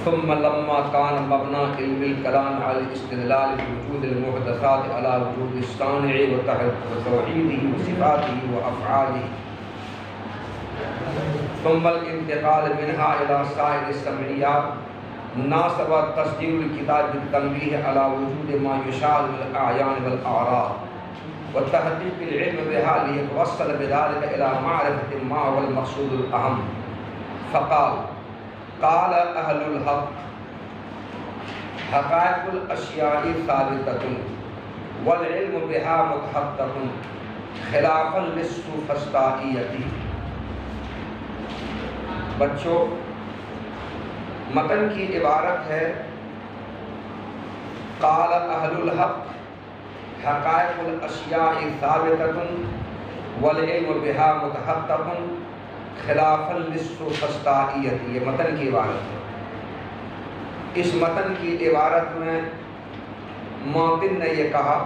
ثم لما كان مبنى علم الكلام على الاستدلال بوجود المحدثات على وجود الصانع وتوحيده وصفاته وأفعاله ثم الانتقال منها إلى سائر السمعيات ناسب تصدير الكتاب بالتنبيه على وجود ما يشار بالأعيان والأعراض وتحقيق العلم بها ليتوصل بذلك إلى معرفة ما هو المقصود الأهم. فقال قال أهل الحق حقائق الأشياء ثابتة والعلم بها متحقق خلافا للسوفسطائية. بچوں، متن کی عبارت ہے قال اہل الحق حقائق الاشیاء ثابتۃ والعلم بها متحقق خلافا للسوفسطائیۃ. یہ متن کی عبارت ہے. اس متن کی عبارت میں ماتن نے یہ کہا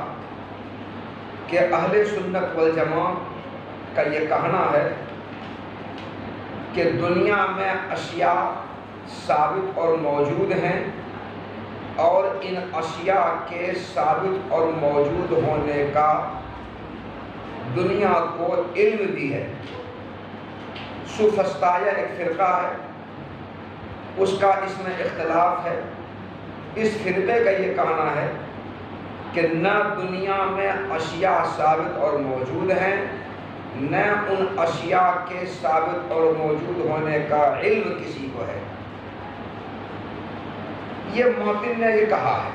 کہ اہل سنت والجماعت کا یہ کہنا ہے کہ دنیا میں اشیاء ثابت اور موجود ہیں اور ان اشیاء کے ثابت اور موجود ہونے کا دنیا کو علم بھی ہے. سوفسطائیہ ایک فرقہ ہے، اس کا اس میں اختلاف ہے. اس فرقے کا یہ کہنا ہے کہ نہ دنیا میں اشیاء ثابت اور موجود ہیں، نہ ان اشیاء کے ثابت اور موجود ہونے کا علم کسی کو ہے. یہ ماتن نے یہ کہا ہے.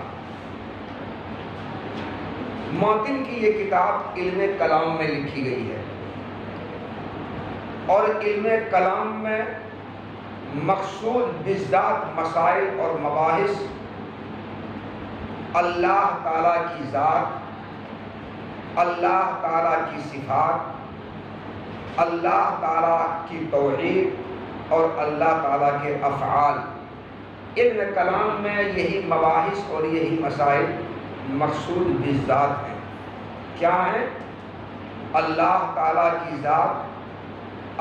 ماتن کی یہ کتاب علم کلام میں لکھی گئی ہے اور علم کلام میں مقصود بالذات مسائل اور مباحث اللہ تعالیٰ کی ذات، اللہ تعالیٰ کی صفات، اللہ تعالیٰ کی توحید اور اللہ تعالیٰ کے افعال. علم کلام میں یہی مباحث اور یہی مسائل مقصود بالذات ہیں. کیا ہیں؟ اللہ تعالیٰ کی ذات،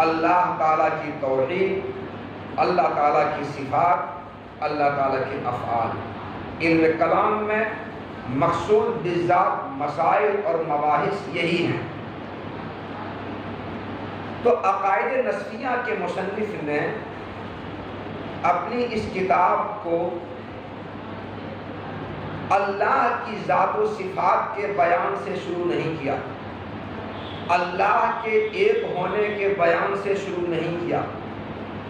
اللہ تعالیٰ کی توحید، اللہ تعالیٰ کی صفات، اللہ تعالیٰ کے افعال. علم کلام میں مقصود بالذات مسائل اور مباحث یہی ہیں. تو عقائد نسبیہ کے مصنف نے اپنی اس کتاب کو اللہ کی ذات و صفات کے بیان سے شروع نہیں کیا، اللہ کے ایک ہونے کے بیان سے شروع نہیں کیا،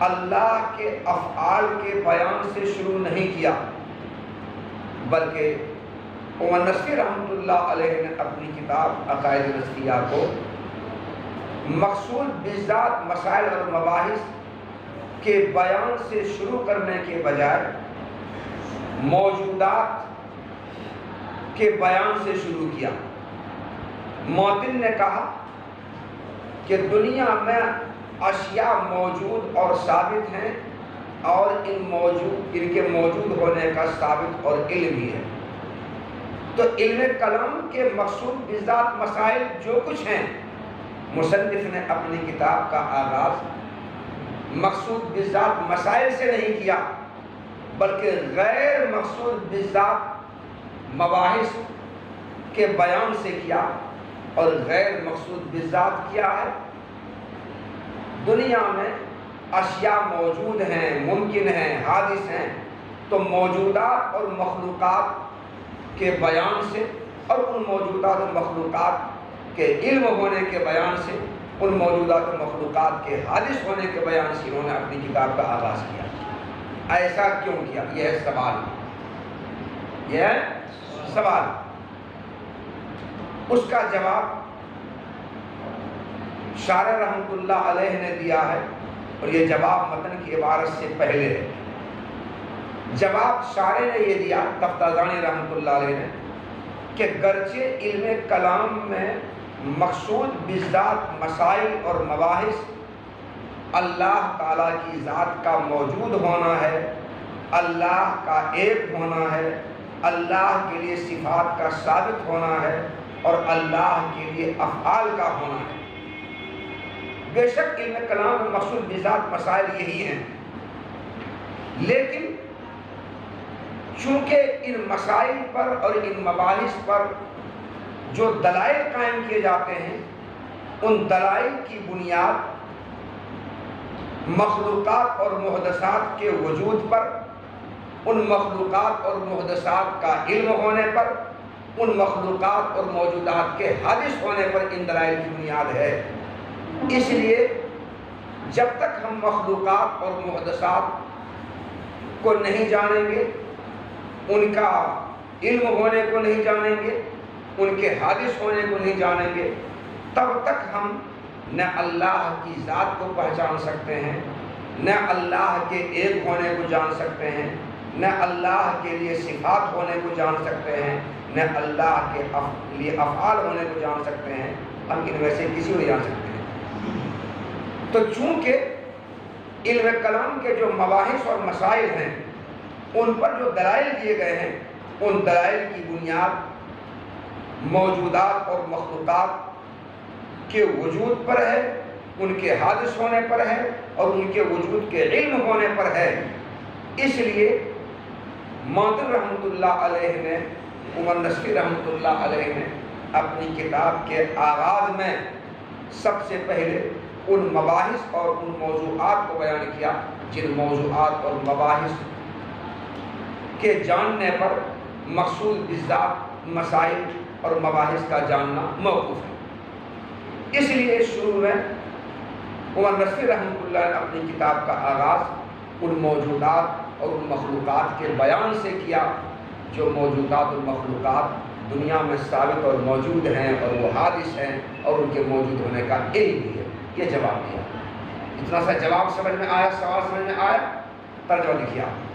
اللہ کے افعال کے بیان سے شروع نہیں کیا، بلکہ عمر نصفی رحمۃ اللہ علیہ نے اپنی کتاب عقائد نسبیہ کو مقصود بالذات مسائل اور مباحث کے بیان سے شروع کرنے کے بجائے موجودات کے بیان سے شروع کیا. ماتن نے کہا کہ دنیا میں اشیاء موجود اور ثابت ہیں اور ان کے موجود ہونے کا ثابت اور علم بھی ہے. تو علم کلام کے مقصود بالذات مسائل جو کچھ ہیں، مصنف نے اپنی کتاب کا آغاز مقصود بالذات مسائل سے نہیں کیا بلکہ غیر مقصود بالذات مباحث کے بیان سے کیا. اور غیر مقصود بالذات کیا ہے؟ دنیا میں اشیاء موجود ہیں، ممکن ہیں، حادث ہیں، تو موجودات اور مخلوقات کے بیان سے اور ان موجودات اور مخلوقات کے علم ہونے کے بیان سے، ان موجودات اور مخلوقات کے حادث ہونے کے بیان سے انہوں نے اپنی کتاب کا آغاز کیا. ایسا کیوں کیا؟ یہ ہے سوال. یہ ہے سوال. اس کا جواب شارح رحمۃ اللہ علیہ نے دیا ہے اور یہ جواب متن کی عبارت سے پہلے ہے. جواب شارح نے یہ دیا تفتازانی رحمۃ اللہ علیہ نے کہ گرچہ علم کلام میں مقصود بالذات مسائل اور مباحث اللہ تعالیٰ کی ذات کا موجود ہونا ہے، اللہ کا ایک ہونا ہے، اللہ کے لیے صفات کا ثابت ہونا ہے اور اللہ کے لیے افعال کا ہونا ہے. بے شک علم کلام میں مقصود بالذات مسائل یہی ہیں، لیکن چونکہ ان مسائل پر اور ان مباحث پر جو دلائل قائم کیے جاتے ہیں ان دلائل کی بنیاد مخلوقات اور محدثات کے وجود پر، ان مخلوقات اور محدثات کا علم ہونے پر، ان مخلوقات اور موجودات کے حادث ہونے پر ان دلائل کی بنیاد ہے۔ اس لیے جب تک ہم مخلوقات اور محدثات کو نہیں جانیں گے، ان کا علم ہونے کو نہیں جانیں گے، ان کے حادث ہونے کو نہیں جانیں گے، تب تک ہم نہ اللہ کی ذات کو پہچان سکتے ہیں، نہ اللہ کے ایک ہونے کو جان سکتے ہیں، نہ اللہ کے لیے صفات ہونے کو جان سکتے ہیں، نہ اللہ کے لیے افعال ہونے کو جان سکتے ہیں۔ ہم ان میں سے کسی کو نہیں جان سکتے ہیں۔ تو چونکہ علم کلام کے جو مباحث اور مسائل ہیں ان پر جو دلائل دیے گئے ہیں، ان دلائل کی بنیاد موجودات اور مخلوقات کے وجود پر ہے، ان کے حادث ہونے پر ہے اور ان کے وجود کے علم ہونے پر ہے۔ اس لیے معطل رحمۃ اللہ علیہ نے، عمر نصفی رحمۃ اللہ علیہ نے اپنی کتاب کے آغاز میں سب سے پہلے ان مباحث اور ان موضوعات کو بیان کیا جن موضوعات اور مباحث کے جاننے پر مقصود بالذات مسائل اور مباحث کا جاننا موقوف ہے۔ اس لیے شروع میں عمر نصفی رحمۃ اللہ نے اپنی کتاب کا آغاز ان موجودات اور ان مخلوقات کے بیان سے کیا جو موجودات اور مخلوقات دنیا میں ثابت اور موجود ہیں اور وہ حادث ہیں اور ان کے موجود ہونے کا علم بھی ہے۔ یہ جواب دیا۔ اتنا سا جواب سمجھ میں آیا، سوال سمجھ میں آیا؟ ترجمہ لکھیے آپ۔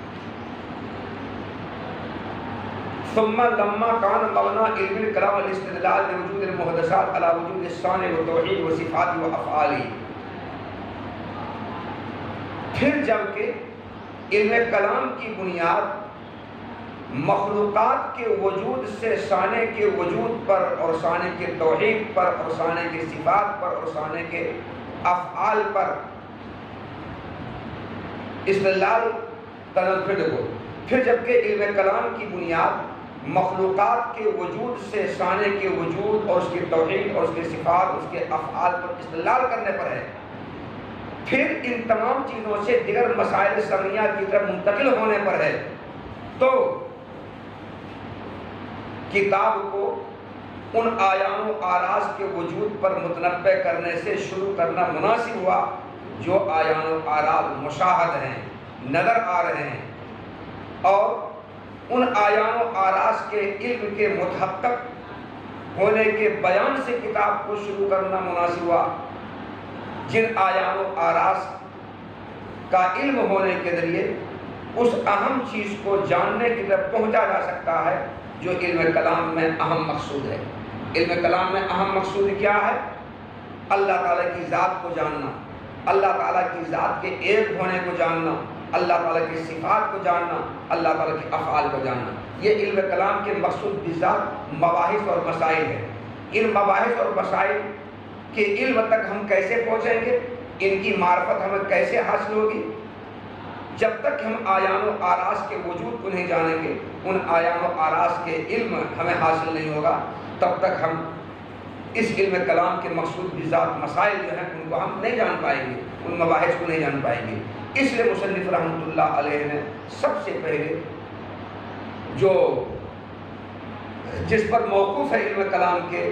ثم لما كان مبنى علم الكلام الاستدلال بوجود المحدثات على وجود الصانع والتوحید وصفات وافعال، پھر جبکہ علم کلام کی بنیاد مخلوقات کے وجود سے صانع کے وجود پر اور صانع کے توحید پر اور صانع کے صفات پر اور صانع کے افعال پر استدلال پھر جبکہ علم کلام کی بنیاد مخلوقات کے وجود سے صانع کے وجود اور اس کی توحید اور اس کے صفات اور اس کے افعال پر استدلال کرنے پر ہے، پھر ان تمام چیزوں سے دیگر مسائل سمعیہ کی طرف منتقل ہونے پر ہے، تو کتاب کو ان آیان و آراز کے وجود پر متنبع کرنے سے شروع کرنا مناسب ہوا جو آیان و آراز مشاہد ہیں، نظر آ رہے ہیں، اور ان آیان و آراز کے علم کے متحقق ہونے کے بیان سے کتاب کو شروع کرنا مناسب ہوا جن آیان و آراز کا علم ہونے کے ذریعے اس اہم چیز کو جاننے کی طرف پہنچا جا سکتا ہے جو علم کلام میں اہم مقصود ہے۔ علم کلام میں اہم مقصود کیا ہے؟ اللہ تعالیٰ کی ذات کو جاننا، اللہ تعالیٰ کی ذات کے ایک ہونے کو جاننا، اللہ تعالیٰ کی صفات کو جاننا، اللہ تعالیٰ کے افعال کو جاننا، یہ علم کلام کے مقصود بالذات مباحث اور مسائل ہیں۔ ان مباحث اور مسائل کے علم تک ہم کیسے پہنچیں گے، ان کی معرفت ہمیں کیسے حاصل ہوگی؟ جب تک ہم آیان و آراز کے وجود کو نہیں جانیں گے، ان آیان و آراز کے علم ہمیں حاصل نہیں ہوگا، تب تک ہم اس علم کلام کے مقصود بالذات مسائل جو ہیں ان کو ہم نہیں جان پائیں گے، ان مباحث کو نہیں جان پائیں گے۔ اس لیے مصنف رحمۃ اللہ علیہ نے سب سے پہلے جو جس پر موقوف ہے علم کلام کے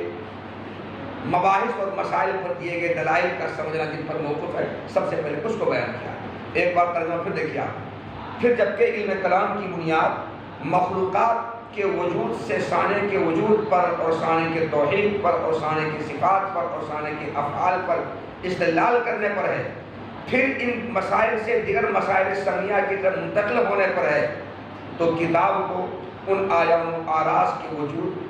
مباحث اور مسائل پر دیے گئے دلائل کا سمجھنا جن پر موقوف ہے، سب سے پہلے اس کو بیان کیا۔ ایک بار ترجمہ پھر دیکھیے آپ۔ پھر جبکہ علم کلام کی بنیاد مخلوقات کے وجود سے صانع کے وجود پر اور صانع کے توحید پر اور صانع کی صفات پر اور صانع کے افعال پر استدلال کرنے پر ہے، پھر ان مسائل سے دیگر مسائل سمعیہ کی طرف منتقل ہونے پر ہے، تو کتاب کو ان آیان و آراز کے وجود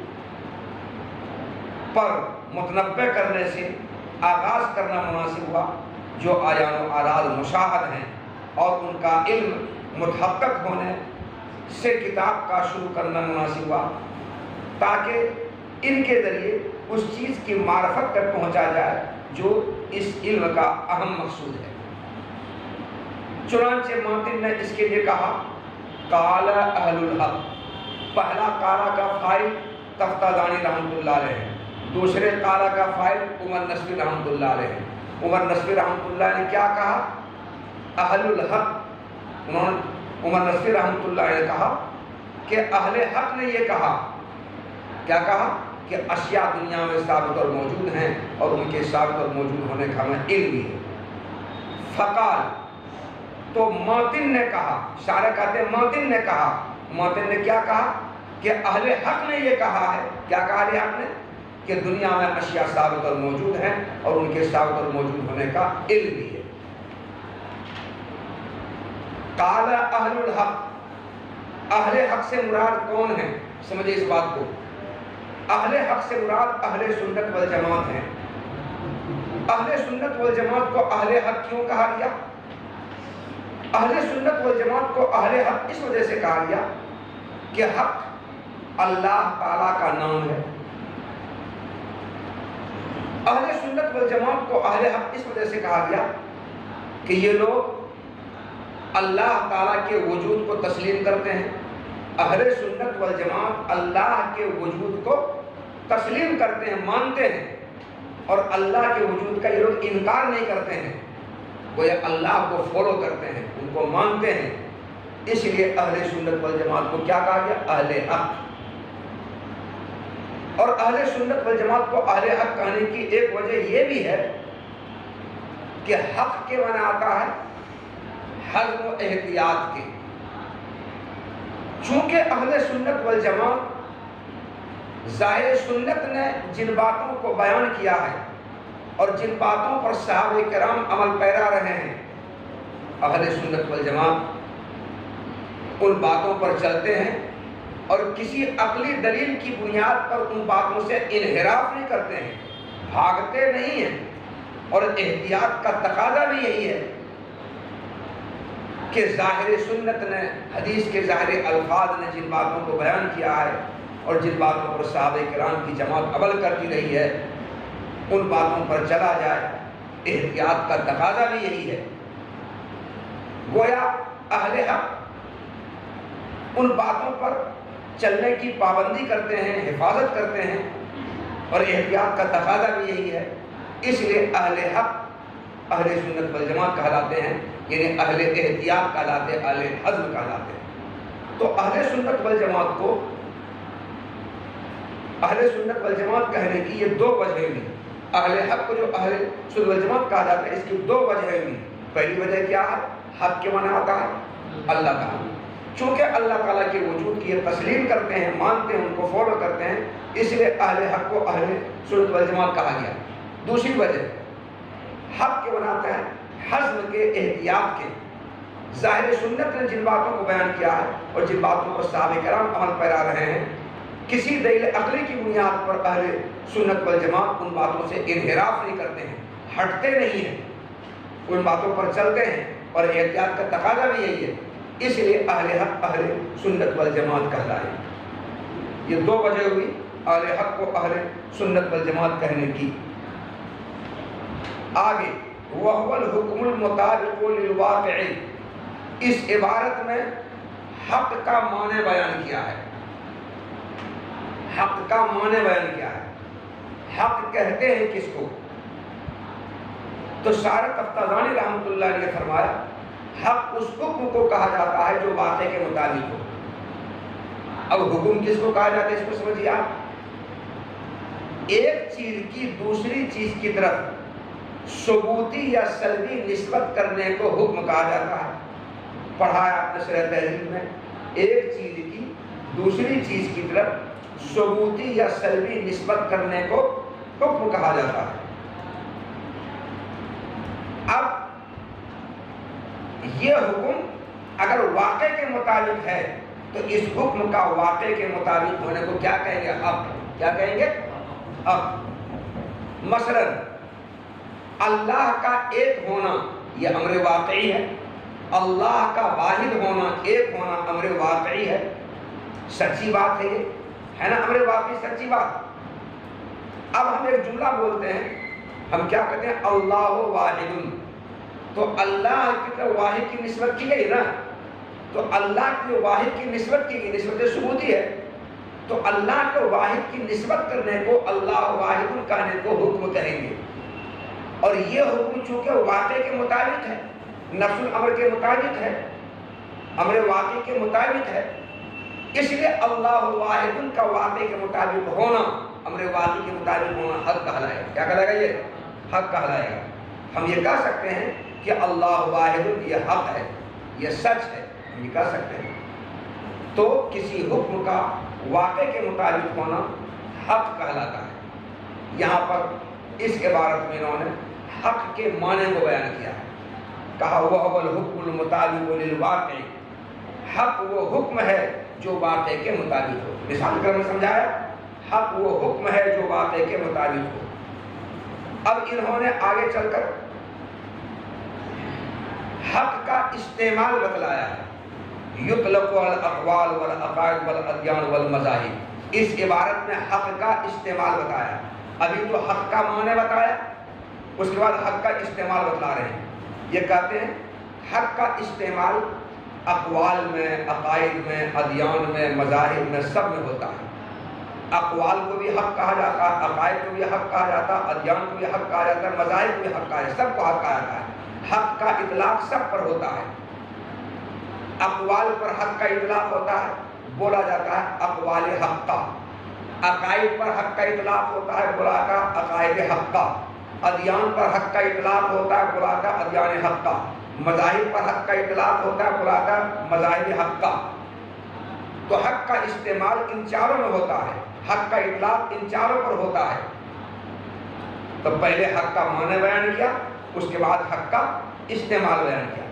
پر متنبع کرنے سے آغاز کرنا مناسب ہوا جو آیان و آراز مشاہد ہیں، اور ان کا علم متحقق ہونے سے کتاب کا شروع کرنا مناسب ہوا تاکہ ان کے ذریعے اس چیز کی معرفت تک پہنچا جائے جو اس علم کا اہم مقصود ہے۔ چنانچہ معطل نے اس کے لیے کہا قال اہل الحق، پہلا قال کا فاعل تفتازانی رحمۃ اللہ علیہ ہے، دوسرے قال کا فاعل عمر نصفی رحمۃ اللہ علیہ ہے۔ عمر نصفی رحمۃ اللہ نے کیا کہا؟ اہل الحق، عمر نصفی رحمۃ اللہ نے کہا کہ اہل حق نے یہ کہا، کیا کہا؟ کہ اشیاء دنیا میں ثابت اور موجود ہیں اور ان کے ثابت اور موجود ہونے کا ہمیں علم بھی ہے۔ فقال، تو موتن نے کہا، شارح کہتے ہیں موتن نے کہا، موتن نے کیا کہا؟ کہ اہل حق نے یہ کہا ہے، کیا کہا اہل حق نے؟ کہ دنیا میں اشیاء ثابت اور موجود ہیں اور ان کے ثابت اور موجود ہونے کا علم بھی ہے۔ قال اہل الحق، اہل حق سے مراد کون ہے؟ سمجھے اس بات کو، اہل حق سے مراد اہل سنت والجماعت ہیں۔ اہل سنت والجماعت کو اہل حق کیوں کہا گیا؟ اہل سنت والجماعت کو اہل حق اس وجہ سے کہا گیا کہ حق اللہ تعالیٰ کا نام ہے۔ اہل سنت والجماعت کو اہل حق اس وجہ سے کہا گیا کہ یہ لوگ اللہ تعالیٰ کے وجود کو تسلیم کرتے ہیں۔ اہل سنت والجماعت اللہ کے وجود کو تسلیم کرتے ہیں، مانتے ہیں، اور اللہ کے وجود کا یہ لوگ انکار نہیں کرتے ہیں، وہ اللہ کو فالو کرتے ہیں، ان کو مانتے ہیں۔ اس لیے اہل سنت والجماعت کو کیا کہا گیا؟ اہل حق۔ اور اہل سنت والجماعت کو اہل حق کہنے کی ایک وجہ یہ بھی ہے کہ حق کے معنی آتا ہے حزم و احتیاط کے۔ چونکہ اہل سنت والجماعت ظاہر سنت نے جن باتوں کو بیان کیا ہے اور جن باتوں پر صحابہ کرام عمل پیرا رہے ہیں، اہل سنت والجماعت ان باتوں پر چلتے ہیں اور کسی عقلی دلیل کی بنیاد پر ان باتوں سے انحراف نہیں کرتے ہیں، بھاگتے نہیں ہیں۔ اور احتیاط کا تقاضا بھی یہی ہے کہ ظاہر سنت نے، حدیث کے ظاہر الفاظ نے جن باتوں کو بیان کیا ہے اور جن باتوں پر صحابہ کرام کی جماعت عمل کرتی رہی ہے، ان باتوں پر چلا جائے۔ احتیاط کا تقاضا بھی یہی ہے۔ گویا اہل حق ان باتوں پر چلنے کی پابندی کرتے ہیں، حفاظت کرتے ہیں، اور احتیاط کا تقاضا بھی یہی ہے۔ اس لیے اہل حق اہل سنت والجماعت کہلاتے ہیں، یعنی اہل احتیاط کہلاتے ہیں، اہل حزم کہلاتے ہیں۔ تو اہل سنت والجماعت کو اہل سنت والجماعت کہنے کی یہ دو وجہیں بھی، اہل حق کو جو اہل سنت والجماعت کہا جاتا ہے اس کی دو وجہیں بھی۔ پہلی وجہ کیا ہے؟ حق کے معنی آتا ہے اللہ تعالیٰ، چونکہ اللہ تعالیٰ کے وجود کی یہ تسلیم کرتے ہیں، مانتے ہیں، ان کو فالو کرتے ہیں، اس لیے اہل حق کو اہل سنت والجماعت کہا گیا۔ دوسری وجہ حق کے معنی آتا ہے حزم کے، احتیاط کے۔ ظاہر سنت نے جن باتوں کو بیان کیا ہے اور جن باتوں پر صحابہ کرام عمل پیرا رہے ہیں، کسی دلیل عقلی کی بنیاد پر اہل سنت والجماعت ان باتوں سے انحراف نہیں کرتے ہیں، ہٹتے نہیں ہیں، ان باتوں پر چلتے ہیں، اور احتیاط کا تقاضا بھی یہی ہے۔ اس لیے اہل حق اہل سنت والجماعت کہلائے۔ یہ دو وجہ ہوئی اہل حق کو اہل سنت والجماعت کہنے کی۔ آگے وَهُوَ الْحُكْمُ الْمُطَابِقُ لِلْوَاقِعِ، اس عبارت میں حق کا معنی بیان کیا ہے۔ حق کا معنی بیان کیا ہے، حق کہتے ہیں کس کو؟ تو شارح تفتازانی رحمۃ اللہ نے فرمایا حق اس حکم کو کہا جاتا ہے جو واقع کے مطابق ہو۔ اب حکم کس کو کہا جاتا ہے اس کو سمجھیے آپ۔ ایک چیز کی دوسری چیز کی طرف ثبوتی یا سلبی نسبت کرنے کو حکم کہا جاتا ہے۔ پڑھا ہے آپ نے شرح تہذیب میں، ایک چیز کی دوسری چیز کی طرف ثبوتی یا سلبی نسبت کرنے کو حکم کہا جاتا ہے۔ اب یہ حکم اگر واقع کے مطابق ہے تو اس حکم کا واقع کے مطابق ہونے کو کیا کہیں گے؟ حق۔ کیا کہیں گے؟ حق۔ مثلا اللہ کا ایک ہونا یہ امر واقعی ہے، اللہ کا واحد ہونا، ایک ہونا امر واقعی ہے، سچی بات ہے، یہ ہے نا امر واقعی، سچی بات۔ اب ہم ایک جملہ بولتے ہیں، ہم کیا کہتے ہیں؟ اللہ واحد، تو اللہ کی طرف واحد کی نسبت کی گئی نا، تو اللہ کے واحد کی نسبت کی گئی، نسبت ثبوتی ہے، تو اللہ کو واحد کی نسبت کرنے کو اللہ واحد کہنے کو حکم کہیں گے، اور یہ حکم چونکہ واقع کے مطابق ہے، نفس الامر کے مطابق ہے، امر واقع کے مطابق ہے، اس لیے اللہ واحد کا واقع کے مطابق ہونا، امر واقع کے مطابق ہونا حق کہلائے گا۔ کیا کہلائے گا؟ یہ حق کہلائے گا۔ ہم یہ کہہ سکتے ہیں کہ اللہ واحد یہ حق ہے، یہ سچ ہے، ہم یہ کہہ سکتے ہیں۔ تو کسی حکم کا واقع کے مطابق ہونا حق کہلاتا ہے۔ یہاں پر اس عبارت میں انہوں نے حق کے معنی کو بیان کیا ہے، کہا وَهُوَ الْحُكْمُ الْمُطَابِقُ لِلْوَاقِعِ، حق وہ حکم ہے جو واقع کے مطابق ہو۔ مثال کر میں سمجھایا، حق وہ حکم ہے جو واقع کے مطابق ہو۔ اب انہوں نے آگے چل کر حق کا استعمال بتلایا ہے، یطلق الاقوال والعقائد والادیان والمذاہب۔ اس عبارت میں حق کا استعمال بتایا، ابھی تو حق کا معنی بتایا، اس کے بعد حق کا استعمال بتلا رہے ہیں۔ یہ کہتے ہیں حق کا استعمال اقوال میں، عقائد میں، ادیان میں، مذاہب میں، سب میں ہوتا ہے۔ اقوال کو بھی حق کہا جاتا ہے، عقائد کو بھی حق کہا جاتا ہے، ادیان کو بھی حق کہا جاتا ہے، مذاہب کو بھی حق کہا جاتا ہے، سب کو حق کہا جاتا ہے۔ حق کا اطلاق سب پر ہوتا ہے۔ اقوال پر حق کا اطلاق ہوتا ہے، بولا جاتا ہے اقوال حقہ۔ عقائد پر حق کا اطلاق ہوتا ہے، بولا جاتا ہے عقائد حقہ۔ ادیان پر حق کا اطلاق ہوتا ہے، بولا جاتا ہے ادیان حقہ۔ مذاہب پر حق کا اطلاق ہوتا ہے، بولا جاتا ہے مذاہب حقہ۔ تو حق کا استعمال ان چاروں میں ہوتا ہے، حق کا اطلاق ان چاروں پر ہوتا ہے۔ تو پہلے حق کا معنی بیان کیا، اس کے بعد حق کا استعمال بیان کیا۔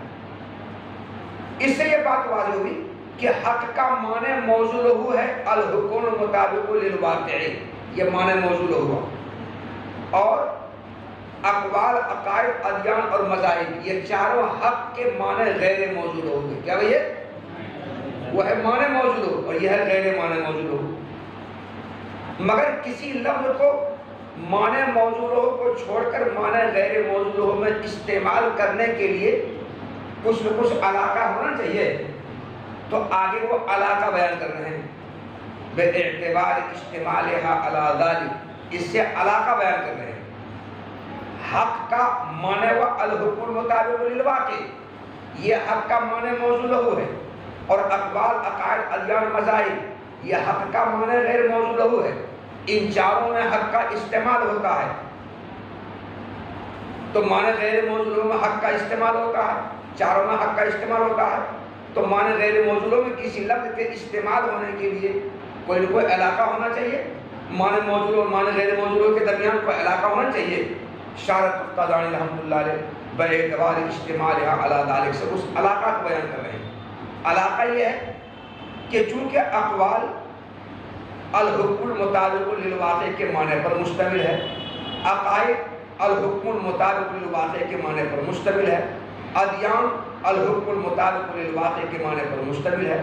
اس سے یہ بات واضح ہوئی کہ حق کا معنی موضوع لہو ہے الحکم المطابق للواقع، یہ معنی موضوع لہو ہے، اور اقوال، عقائد، ادیان اور مذاہب یہ چاروں حق کے معنی غیر موضوع لہو ہے۔ کیا بھئی؟ وہ ہے معنی موضوع لہو اور یہ ہے غیر معنی موضوع لہو۔ مگر کسی لفظ کو معنی موضوع لہو کو چھوڑ کر معنی غیر موضوع لہو میں استعمال کرنے کے لیے کچھ نہ کچھ علاقہ ہونا چاہیے، تو آگے وہ علاقہ بیان کر رہے ہیں باعتبار استعمالها علی ذلک، اس سے علاقہ بیان کر رہے ہیں۔ حق کا معنی و الحکم المطابق للواقع، یہ حق کا معنی موضوع لہو ہے، اور اقوال، عقائد، ادیان، مذاہب یہ حق کا معنی غیر موضوع لہو ہے۔ ان چاروں میں حق کا استعمال ہوتا ہے، تو معنی غیر موضوع لہو میں حق کا استعمال ہوتا ہے، چاروں میں حق کا استعمال ہوتا ہے۔ تو معنی غیر موضوع لہو میں کسی لفظ کے استعمال ہونے کے لیے کوئی نہ کوئی علاقہ ہونا چاہیے، معنی موضوع لہو اور معنی غیر موضوع لہو کے درمیان کوئی علاقہ ہونا چاہیے۔ شارح تفتازانی رحمۃ اللہ علیہ باعتبار استعمالها علی ذلک سے اس علاقہ کو بیان کر رہے ہیں۔ علاقہ یہ ہے کہ چونکہ اقوال الحکم المطابق للواقع کے معنی پر مشتمل ہے، عقائد الحکم المطابق للواقع کے معنی پر مشتمل ہے، ادیان الحکم المطابق للواقع کے معنی پر مشتمل ہے،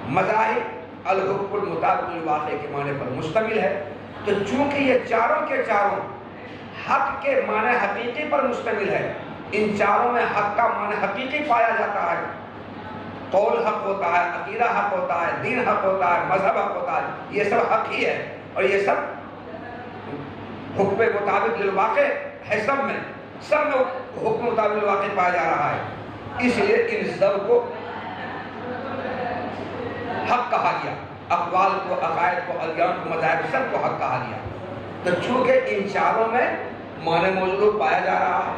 مذاہب الحکم المطابق للواقع کے معنی پر مشتمل ہے، تو چونکہ یہ چاروں کے چاروں حق کے معنی حقیقی پر مشتمل ہے، ان چاروں میں حق کا معنی حقیقی پایا جاتا ہے، قول حق ہوتا ہے، عقیدہ حق ہوتا ہے، دین حق ہوتا ہے، مذہب حق ہوتا ہے، یہ سب حق ہی ہے، اور یہ سب حکم مطابق للواقع ہے، سب میں حکم مطابق للواقع پایا جا رہا ہے، اس لیے ان سب کو حق کہا گیا، اقوال کو، عقائد کو، ادیان کو، مذاہب سب کو حق کہا گیا۔ تو چونکہ ان چاروں میں معنی موضوع پایا جا رہا ہے،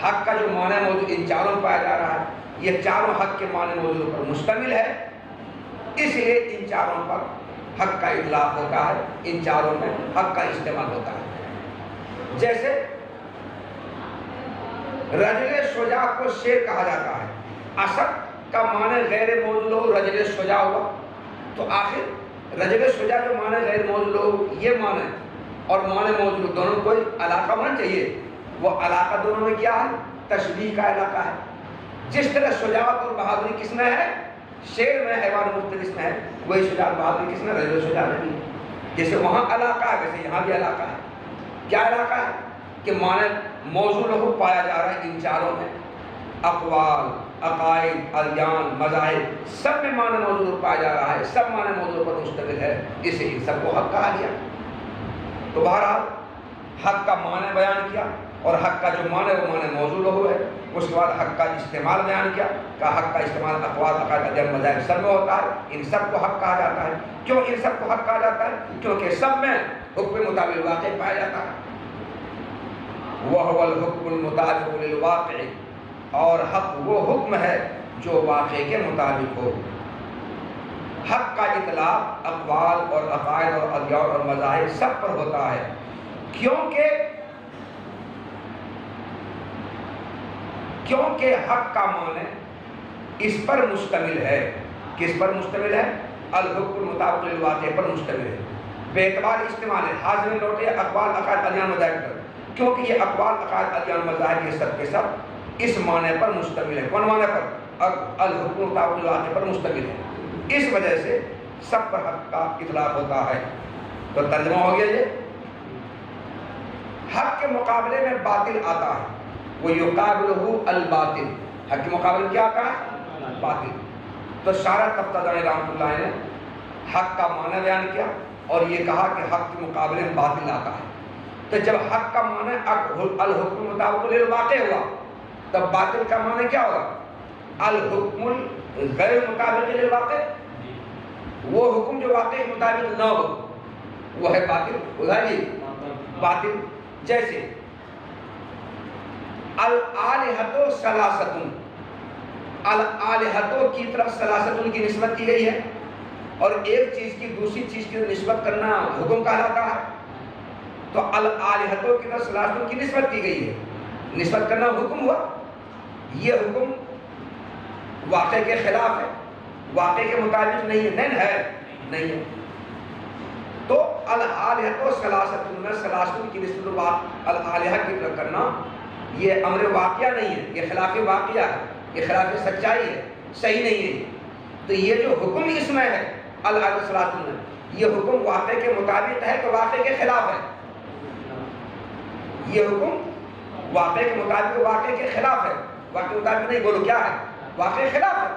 حق کا جو معنی موضوع ان چاروں میں پایا جا رہا ہے، یہ چاروں حق کے معنی موضوع پر مشتمل ہے، اس لیے ان چاروں پر حق کا اطلاق ہوتا ہے، ان چاروں میں حق کا استعمال ہوتا ہے۔ جیسے رجل شجاع کو شیر کہا جاتا ہے، اسد کا معنی غیر موضوع ہو، رجل شجاع ہوا، تو آخر رجل شجاع جو معنی غیر موضوع ہو یہ معنی اور معنی موضوع دونوں کوئی علاقہ ہونا چاہیے، وہ علاقہ دونوں میں کیا ہے؟ تشبیہ کا علاقہ ہے۔ جس طرح شجاعت اور بہادری کس میں ہے؟ شیر میں، حیوان مختلف میں ہے، وہی شجاعت بہادری کس میں؟ رجل شجاع میں بھی۔ جیسے وہاں علاقہ ہے ویسے یہاں بھی علاقہ ہے۔ کیا علاقہ ہے؟ کہ معنی موضوع لہو پایا جا رہا ہے ان چاروں میں، اقوال، عقائد، ادیان، مذاہب سب میں معنی موضوع پایا جا رہا ہے، سب معنی موضوع پر مشتمل ہے، اسے ان سب کو حق کہا گیا۔ تو بہرحال حق کا معنی بیان کیا، اور حق کا جو معنی وہ معنی موضوع ہوا ہے۔ اس کے بعد حق کا استعمال بیان کیا کہ حق کا استعمال اقوال، عقائد، ادیان، مذاہب سب میں ہوتا ہے، ان سب کو حق کہا جاتا ہے۔ کیوں ان سب کو حق کہا جاتا ہے؟ کیونکہ سب میں حکم مطابق واقع پایا جاتا ہے۔ وَهُوَ الْحُكْمُ الْمُطَابِقُ لِلْوَاقِعِ، اور حق وہ حکم ہے جو واقع کے مطابق ہو۔ حق کا اطلاق اقوال اور عقائد اور ادیان اور مذاہب سب پر ہوتا ہے، کیونکہ حق کا معنی اس پر مشتمل ہے۔ کس پر مشتمل ہے؟ الحکم المطابق للواقع پر مشتمل ہے، بے اعتبار استعمال ہے، حاضر لوٹے اقوال، عقائد، ادیان، مذاہب پر، کیونکہ یہ اقوال، عقائد، ادیان، مذاہب یہ سب کے سب اس معنی پر مشتمل ہے۔ کون معنی پر؟ الحکم المطابق للواقع پر مشتمل ہے، اس وجہ سے سب پر حق کا اطلاق ہوتا ہے۔ تو ترجمہ ہو گیا یہ، حق کے مقابلے میں باطل آتا ہے، وہ یقابلہ الباطل، حق کے مقابلے میں کیا آتا ہے؟ باطل۔ تو شارح تفتازانی رحمۃ اللہ نے حق کا معنی بیان کیا اور یہ کہا کہ حق کے مقابلے میں باطل آتا ہے۔ تو جب حق کا معنی الحکم مطابق للواقع ہوا، تب باطل کا معنی کیا ہوگا؟ الحکم غیر مطابق للواقع، وہ حکم جو واقع کے مطابق نہ ہو وہ ہے باطل، ہوگا جی باطل۔ جیسے الآلہۃ ثلاثۃ، الآلہۃ کی طرف ثلاثۃ کی نسبت کی گئی ہے، اور ایک چیز کی دوسری چیز کی نسبت کرنا حکم کہلاتا ہے۔ تو الآلہۃ کی طرف ثلاثۃ کی نسبت کی گئی ہے، نسبت کرنا حکم ہوا، یہ حکم واقع کے خلاف ہے، واقع کے مطابق نہیں ہے، نہیں ہے۔ تو الآلہۃ ثلاثۃ میں ثلاثۃ کی نسبت الآلہہ کی طرف کرنا یہ امر واقعہ نہیں ہے، یہ خلاف واقعہ ہے، یہ خلاف سچائی ہے، صحیح نہیں ہے۔ تو یہ جو حکم اس میں ہے الآلہۃ ثلاثۃ میں، یہ حکم واقع کے مطابق ہے کہ واقع کے خلاف ہے؟ یہ حکم واقع کے مطابق واقع کے خلاف ہے، واقع کے مطابق نہیں، بولو کیا ہے؟ واقع کے خلاف ہے۔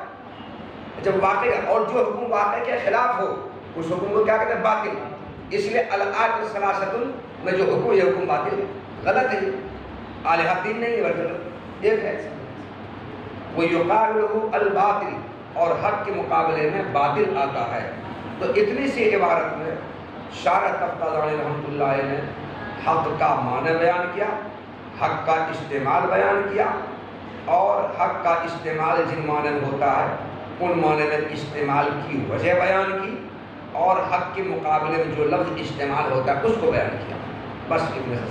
جب واقع، اور جو حکم واقع کے خلاف ہو اس حکم کو کیا کہتے ہیں؟ باطل۔ اس لیے الآلہۃ ثلاثۃ میں جو حکم، یہ حکم باطل غلط ہے، الہ تین نہیں ہے بلکہ ایک ہے۔ وہ یقابلہ الباطل، اور حق کے مقابلے میں باطل آتا ہے۔ تو اتنی سی عبارت میں شارح تفتازانی رحمۃ اللہ علیہ نے حق کا معنی بیان کیا، حق کا استعمال بیان کیا، اور حق کا استعمال جن معنی میں ہوتا ہے ان معنی میں استعمال کی وجہ بیان کی، اور حق کے مقابلے میں جو لفظ استعمال ہوتا ہے اس کو بیان کیا۔ بس اتنے سے